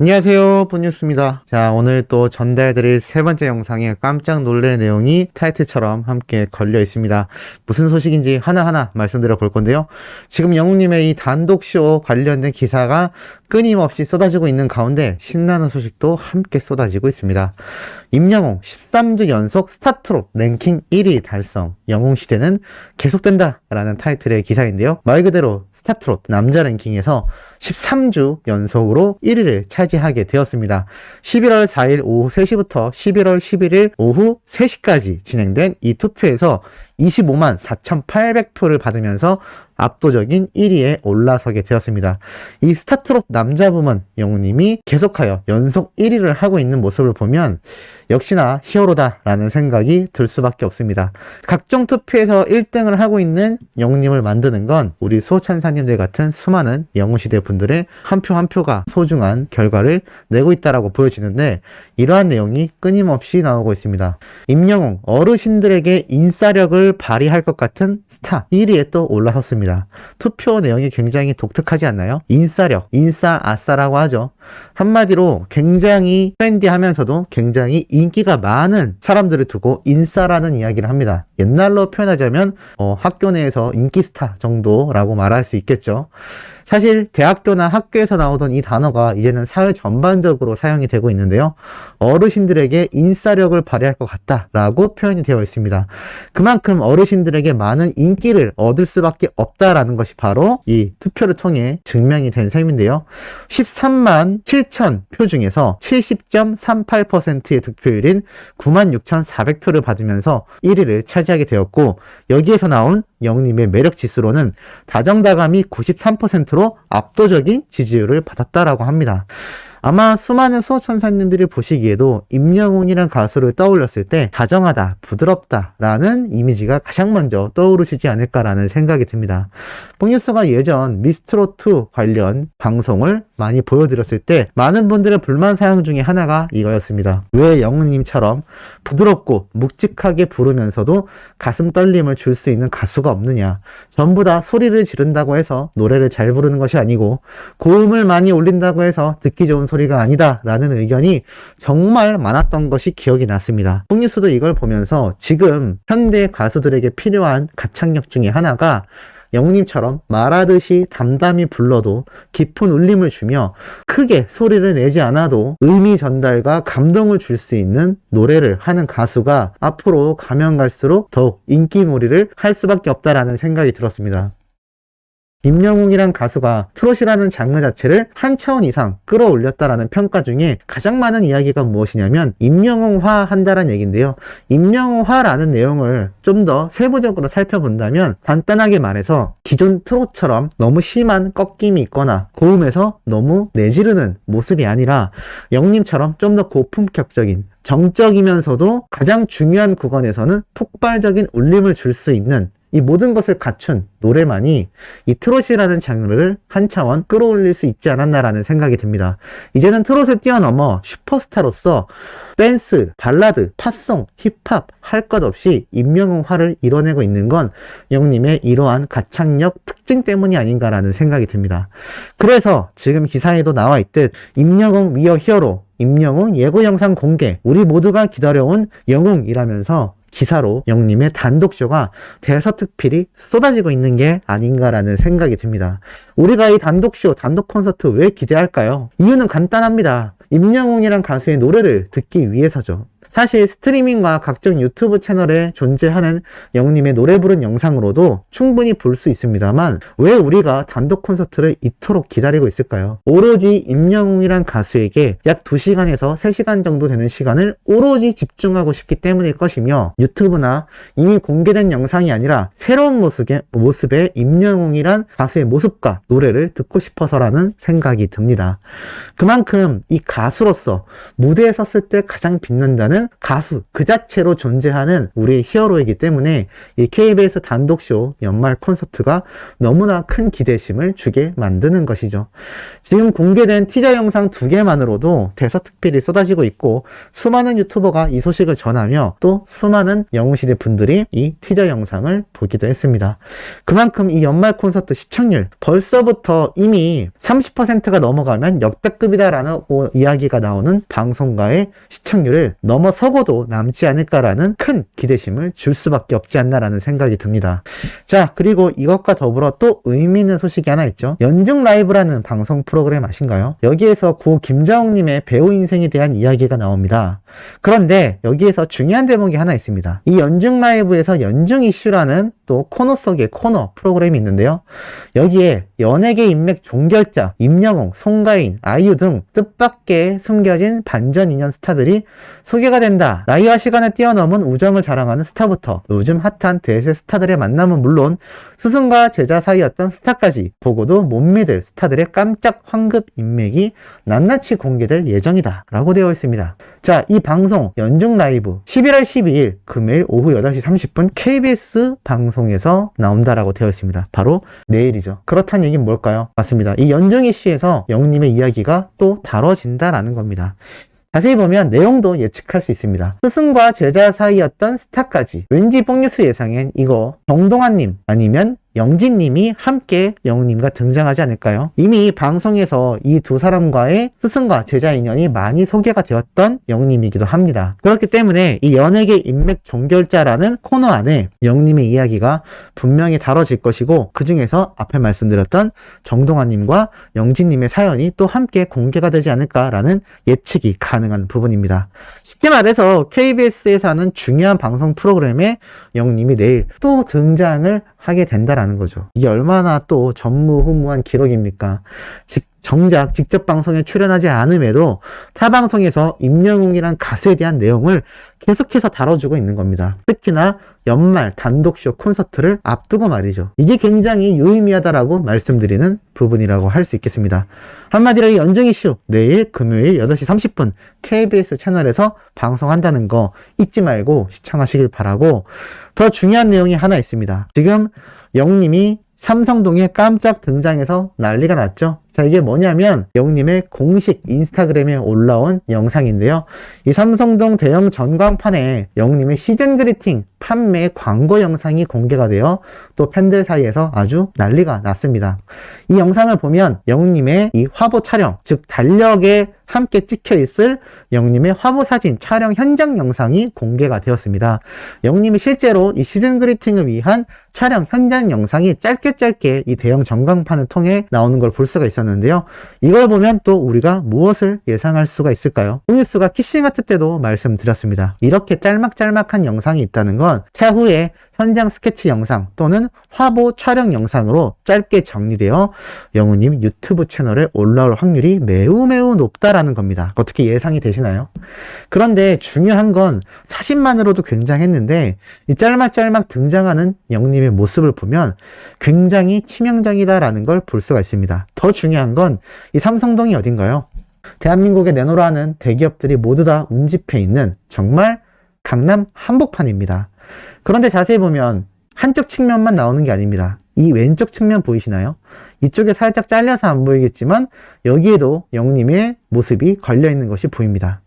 안녕하세요, 본뉴스입니다. 자, 오늘 또 전달드릴 세 번째 영상에 깜짝 놀랄 내용이 타이틀처럼 함께 걸려 있습니다. 무슨 소식인지 하나하나 말씀드려 볼 건데요. 지금 영웅님의 이 단독쇼 관련된 기사가 끊임없이 쏟아지고 있는 가운데 신나는 소식도 함께 쏟아지고 있습니다. 임영웅 13주 연속 스타트롯 랭킹 1위 달성, 영웅시대는 계속된다 라는 타이틀의 기사인데요. 말 그대로 스타트롯 남자 랭킹에서 13주 연속으로 1위를 차지하게 되었습니다. 11월 4일 오후 3시부터 11월 11일 오후 3시까지 진행된 이 투표에서 25만 4,800표를 받으면서 압도적인 1위에 올라서게 되었습니다. 이 스타트롯 남자 부문 영웅님이 계속하여 연속 1위를 하고 있는 모습을 보면 역시나 히어로다라는 생각이 들 수밖에 없습니다. 각종 투표에서 1등을 하고 있는 영웅님을 만드는 건 우리 수호천사님들 같은 수많은 영웅시대 분들의 한 표 한 표가 소중한 결과를 내고 있다라고 보여지는데, 이러한 내용이 끊임없이 나오고 있습니다. 임영웅 어르신들에게 인싸력을 발휘할 것 같은 스타 1위에 또 올라섰습니다. 투표 내용이 굉장히 독특하지 않나요? 인싸력, 인싸 아싸라고 하죠. 한마디로 굉장히 트렌디하면서도 굉장히 인기가 많은 사람들을 두고 인싸라는 이야기를 합니다. 옛날로 표현하자면 학교 내에서 인기 스타 정도라고 말할 수 있겠죠. 사실 대학교나 학교에서 나오던 이 단어가 이제는 사회 전반적으로 사용이 되고 있는데요. 어르신들에게 인싸력을 발휘할 것 같다라고 표현이 되어 있습니다. 그만큼 어르신들에게 많은 인기를 얻을 수밖에 없다라는 것이 바로 이 투표를 통해 증명이 된 셈인데요. 13만 7천 표 중에서 70.38%의 득표율인 96,400표를 받으면서 1위를 차지하게 되었고, 여기에서 나온 영웅님의 매력 지수로는 다정다감이 93%로 압도적인 지지율을 받았다라고 합니다. 아마 수많은 수호천사님들이 보시기에도 임영웅이란 가수를 떠올렸을 때 다정하다, 부드럽다 라는 이미지가 가장 먼저 떠오르시지 않을까라는 생각이 듭니다. 뽕뉴스가 예전 미스트롯2 관련 방송을 많이 보여드렸을 때 많은 분들의 불만 사항 중에 하나가 이거였습니다. 왜 영웅님처럼 부드럽고 묵직하게 부르면서도 가슴 떨림을 줄 수 있는 가수가 없느냐. 전부 다 소리를 지른다고 해서 노래를 잘 부르는 것이 아니고 고음을 많이 올린다고 해서 듣기 좋은 소리가 아니다 라는 의견이 정말 많았던 것이 기억이 났습니다. 뽕뉴스도 이걸 보면서 지금 현대 가수들에게 필요한 가창력 중에 하나가 영웅님처럼 말하듯이 담담히 불러도 깊은 울림을 주며 크게 소리를 내지 않아도 의미 전달과 감동을 줄 수 있는 노래를 하는 가수가 앞으로 가면 갈수록 더욱 인기몰이를 할 수밖에 없다라는 생각이 들었습니다. 임영웅이란 가수가 트롯이라는 장르 자체를 한 차원 이상 끌어올렸다라는 평가 중에 가장 많은 이야기가 무엇이냐면 임영웅화 한다라는 얘기인데요. 임영웅화라는 내용을 좀 더 세부적으로 살펴본다면 간단하게 말해서 기존 트롯처럼 너무 심한 꺾임이 있거나 고음에서 너무 내지르는 모습이 아니라 영웅님처럼 좀 더 고품격적인, 정적이면서도 가장 중요한 구간에서는 폭발적인 울림을 줄 수 있는 이 모든 것을 갖춘 노래만이 이 트롯이라는 장르를 한 차원 끌어올릴 수 있지 않았나라는 생각이 듭니다. 이제는 트롯을 뛰어넘어 슈퍼스타로서 댄스, 발라드, 팝송, 힙합 할 것 없이 임영웅화를 이뤄내고 있는 건 영웅님의 이러한 가창력 특징 때문이 아닌가라는 생각이 듭니다. 그래서 지금 기사에도 나와 있듯 임영웅 위어 히어로, 임영웅 예고 영상 공개, 우리 모두가 기다려온 영웅이라면서 기사로 영웅님의 단독쇼가 대서특필이 쏟아지고 있는 게 아닌가라는 생각이 듭니다. 우리가 이 단독쇼, 단독 콘서트 왜 기대할까요? 이유는 간단합니다. 임영웅이란 가수의 노래를 듣기 위해서죠. 사실 스트리밍과 각종 유튜브 채널에 존재하는 영웅님의 노래 부른 영상으로도 충분히 볼 수 있습니다만 왜 우리가 단독 콘서트를 이토록 기다리고 있을까요? 오로지 임영웅이란 가수에게 약 2시간에서 3시간 정도 되는 시간을 오로지 집중하고 싶기 때문일 것이며, 유튜브나 이미 공개된 영상이 아니라 새로운 모습의 임영웅이란 가수의 모습과 노래를 듣고 싶어서라는 생각이 듭니다. 그만큼 이 가수로서 무대에 섰을 때 가장 빛난다는 영웅이라는 가수 그 자체로 존재하는 우리의 히어로이기 때문에 이 KBS 단독쇼 연말 콘서트가 너무나 큰 기대심을 주게 만드는 것이죠. 지금 공개된 티저 영상 2개만으로도 대서특필이 쏟아지고 있고 수많은 유튜버가 이 소식을 전하며 또 수많은 영웅시대 분들이 이 티저 영상을 보기도 했습니다. 그만큼 이 연말 콘서트 시청률 벌써부터 이미 30%가 넘어가면 역대급이다라는 이야기가 나오는 방송가의 시청률을 넘어서고도 남지 않을까라는 큰 기대심을 줄 수밖에 없지 않나라는 생각이 듭니다. 자, 그리고 이것과 더불어 또 의미 있는 소식이 하나 있죠. 연중 라이브라는 방송 프로그램 아신가요? 여기에서 고 김자옥님의 배우 인생에 대한 이야기가 나옵니다. 그런데 여기에서 중요한 대목이 하나 있습니다. 이 연중 라이브에서 연중 이슈라는 또 코너 속의 코너 프로그램이 있는데요. 여기에 연예계 인맥 종결자 임영웅, 송가인, 아이유 등 뜻밖의 숨겨진 반전 인연 스타들이 소개가 된다. 나이와 시간을 뛰어넘은 우정을 자랑하는 스타부터 요즘 핫한 대세 스타들의 만남은 물론 스승과 제자 사이였던 스타까지 보고도 못 믿을 스타들의 깜짝 황급 인맥이 낱낱이 공개될 예정이다 라고 되어 있습니다. 자, 이 방송 연중 라이브 11월 12일 금요일 오후 8시 30분 KBS 방송에서 나온다라고 되어 있습니다. 바로 내일이죠. 그렇다는 얘기는 뭘까요? 맞습니다. 이 연중 이슈에서 영웅님의 이야기가 또 다뤄진다라는 겁니다. 자세히 보면 내용도 예측할 수 있습니다. 스승과 제자 사이였던 스타까지. 왠지 뽕뉴스 예상엔 이거 정동환님 아니면 영진님이 함께 영웅님과 등장하지 않을까요? 이미 방송에서 이 두 사람과의 스승과 제자 인연이 많이 소개가 되었던 영웅님이기도 합니다. 그렇기 때문에 이 연예계 인맥 종결자라는 코너 안에 영웅님의 이야기가 분명히 다뤄질 것이고 그 중에서 앞에 말씀드렸던 정동환님과 영진님의 사연이 또 함께 공개가 되지 않을까라는 예측이 가능한 부분입니다. 쉽게 말해서 KBS에서 하는 중요한 방송 프로그램에 영웅님이 내일 또 등장을 하게 된다라는 거죠. 이게 얼마나 또 전무후무한 기록입니까? 정작 직접 방송에 출연하지 않음에도 타 방송에서 임영웅이란 가수에 대한 내용을 계속해서 다뤄주고 있는 겁니다. 특히나 연말 단독쇼 콘서트를 앞두고 말이죠. 이게 굉장히 유의미하다라고 말씀드리는 부분이라고 할 수 있겠습니다. 한마디로 연중 이슈 내일 금요일 8시 30분 KBS 채널에서 방송한다는 거 잊지 말고 시청하시길 바라고, 더 중요한 내용이 하나 있습니다. 지금 영웅님이 삼성동에 깜짝 등장해서 난리가 났죠. 자, 이게 뭐냐면 영웅님의 공식 인스타그램에 올라온 영상인데요. 이 삼성동 대형 전광판에 영웅님의 시즌 그리팅 판매 광고 영상이 공개가 되어 또 팬들 사이에서 아주 난리가 났습니다. 이 영상을 보면 영웅님의 이 화보 촬영, 즉 달력에 함께 찍혀 있을 영웅님의 화보 사진 촬영 현장 영상이 공개가 되었습니다. 영웅님이 실제로 이 시즌 그리팅을 위한 촬영 현장 영상이 짧게 이 대형 전광판을 통해 나오는 걸 볼 수가 있었는데요. 이걸 보면 또 우리가 무엇을 예상할 수가 있을까요? 뽕뉴스가 키싱하트 때도 말씀드렸습니다. 이렇게 짤막한 영상이 있다는 건 차후에 현장 스케치 영상 또는 화보 촬영 영상으로 짧게 정리되어 영웅님 유튜브 채널에 올라올 확률이 매우 높다라는 겁니다. 어떻게 예상이 되시나요? 그런데 중요한 건 사진만으로도 굉장했는데 이 짤막 등장하는 영웅님의 모습을 보면 굉장히 치명적이다라는 걸 볼 수가 있습니다. 더 중요한 건 이 삼성동이 어딘가요? 대한민국에 내놓으라는 대기업들이 모두 다 운집해 있는 정말 강남 한복판입니다. 그런데 자세히 보면 한쪽 측면만 나오는 게 아닙니다. 이 왼쪽 측면 보이시나요? 이쪽에 살짝 잘려서 안 보이겠지만 여기에도 영웅님의 모습이 걸려있는 것이 보입니다.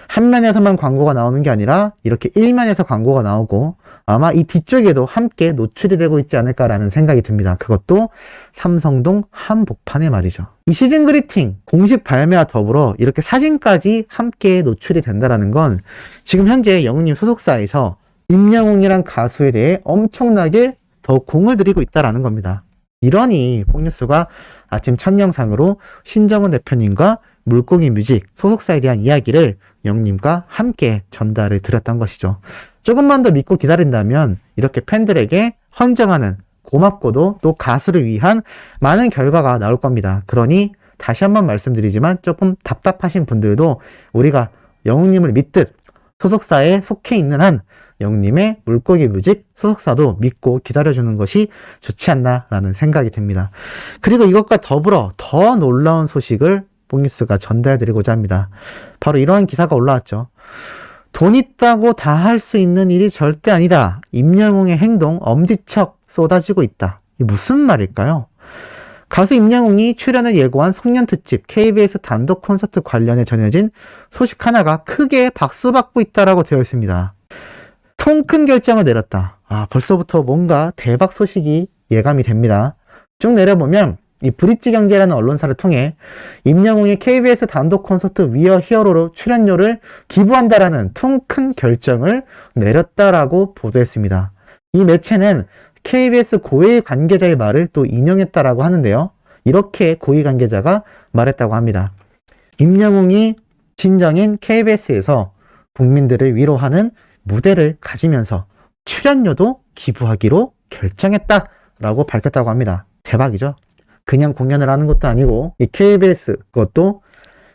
한 면에서만 광고가 나오는 게 아니라 이렇게 일면에서 광고가 나오고 아마 이 뒤쪽에도 함께 노출이 되고 있지 않을까라는 생각이 듭니다. 그것도 삼성동 한복판에 말이죠. 이 시즌 그리팅 공식 발매와 더불어 이렇게 사진까지 함께 노출이 된다는 건 지금 현재 영웅님 소속사에서 임영웅이란 가수에 대해 엄청나게 더 공을 들이고 있다는 겁니다. 이러니 뽕뉴스가 아침 첫 영상으로 신정은 대표님과 물고기 뮤직 소속사에 대한 이야기를 영웅님과 함께 전달을 드렸던 것이죠. 조금만 더 믿고 기다린다면 이렇게 팬들에게 헌정하는 고맙고도 또 가수를 위한 많은 결과가 나올 겁니다. 그러니 다시 한번 말씀드리지만 조금 답답하신 분들도 우리가 영웅님을 믿듯 소속사에 속해 있는 한 영웅님의 물고기 뮤직 소속사도 믿고 기다려주는 것이 좋지 않나라는 생각이 듭니다. 그리고 이것과 더불어 더 놀라운 소식을 뽕뉴스가 전달해드리고자 합니다. 바로 이러한 기사가 올라왔죠. 돈 있다고 다 할 수 있는 일이 절대 아니다. 임영웅의 행동 엄지척 쏟아지고 있다. 이 무슨 말일까요? 가수 임영웅이 출연을 예고한 송년특집 KBS 단독 콘서트 관련해 전해진 소식 하나가 크게 박수받고 있다라고 되어 있습니다. 통 큰 결정을 내렸다. 벌써부터 뭔가 대박 소식이 예감이 됩니다. 쭉 내려보면 이 브릿지 경제라는 언론사를 통해 임영웅이 KBS 단독 콘서트 위어 히어로로 출연료를 기부한다라는 통 큰 결정을 내렸다라고 보도했습니다. 이 매체는 KBS 고위 관계자의 말을 또 인용했다라고 하는데요. 이렇게 고위 관계자가 말했다고 합니다. 임영웅이 친정인 KBS에서 국민들을 위로하는 무대를 가지면서 출연료도 기부하기로 결정했다라고 밝혔다고 합니다. 대박이죠? 그냥 공연을 하는 것도 아니고 이 KBS 그것도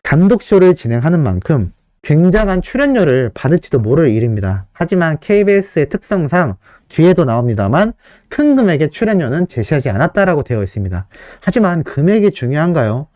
단독쇼를 진행하는 만큼 굉장한 출연료를 받을지도 모를 일입니다. 하지만 KBS의 특성상 뒤에도 나옵니다만 큰 금액의 출연료는 제시하지 않았다라고 되어 있습니다. 하지만 금액이 중요한가요?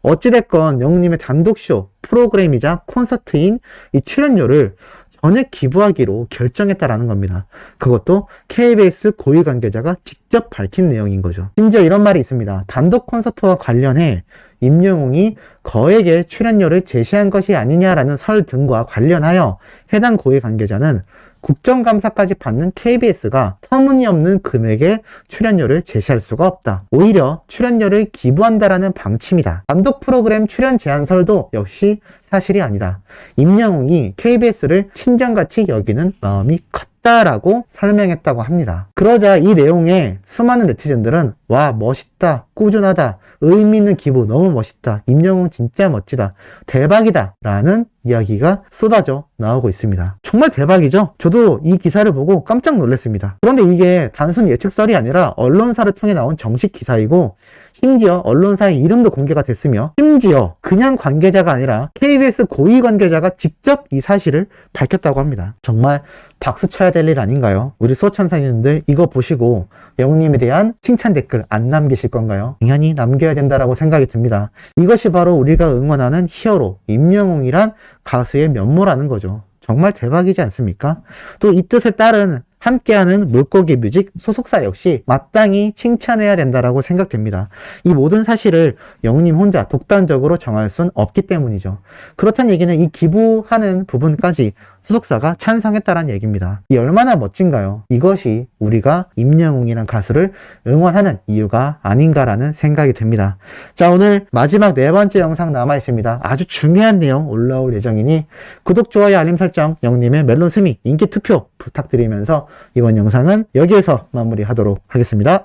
어찌됐건 영웅님의 단독쇼 프로그램이자 콘서트인 이 출연료를 전액 기부하기로 결정했다라는 겁니다. 그것도 KBS 고위 관계자가 직접 밝힌 내용인 거죠. 심지어 이런 말이 있습니다. 단독 콘서트와 관련해 임영웅이 거액의 출연료를 제시한 것이 아니냐라는 설 등과 관련하여 해당 고위 관계자는 국정감사까지 받는 KBS가 터무니없는 금액의 출연료를 제시할 수가 없다. 오히려 출연료를 기부한다라는 방침이다. 단독 프로그램 출연 제안설도 역시 사실이 아니다. 임영웅이 KBS를 친정같이 여기는 마음이 컸다라고 설명했다고 합니다. 그러자 이 내용에 수많은 네티즌들은 와 멋있다, 꾸준하다, 의미 있는 기부 너무 멋있다, 임영웅 진짜 멋지다, 대박이다 라는 이야기가 쏟아져 나오고 있습니다. 정말 대박이죠? 저도 이 기사를 보고 깜짝 놀랐습니다. 그런데 이게 단순 예측설이 아니라 언론사를 통해 나온 정식 기사이고 심지어 언론사의 이름도 공개가 됐으며 심지어 그냥 관계자가 아니라 KBS 고위 관계자가 직접 이 사실을 밝혔다고 합니다. 정말 박수 쳐야 될 일 아닌가요? 우리 소천사님들 이거 보시고 영웅님에 대한 칭찬 댓글 안 남기실 건가요? 당연히 남겨야 된다라고 생각이 듭니다. 이것이 바로 우리가 응원하는 히어로 임영웅이란 가수의 면모라는 거죠. 정말 대박이지 않습니까? 또 이 뜻을 따른 함께하는 물고기 뮤직 소속사 역시 마땅히 칭찬해야 된다라고 생각됩니다. 이 모든 사실을 영웅님 혼자 독단적으로 정할 순 없기 때문이죠. 그렇다는 얘기는 이 기부하는 부분까지 소속사가 찬성했다는 얘기입니다. 이 얼마나 멋진가요? 이것이 우리가 임영웅이란 가수를 응원하는 이유가 아닌가라는 생각이 듭니다. 자, 오늘 마지막 네 번째 영상 남아 있습니다. 아주 중요한 내용 올라올 예정이니 구독, 좋아요, 알림 설정, 영웅님의 멜론 스미 인기 투표 부탁드리면서 이번 영상은 여기에서 마무리하도록 하겠습니다.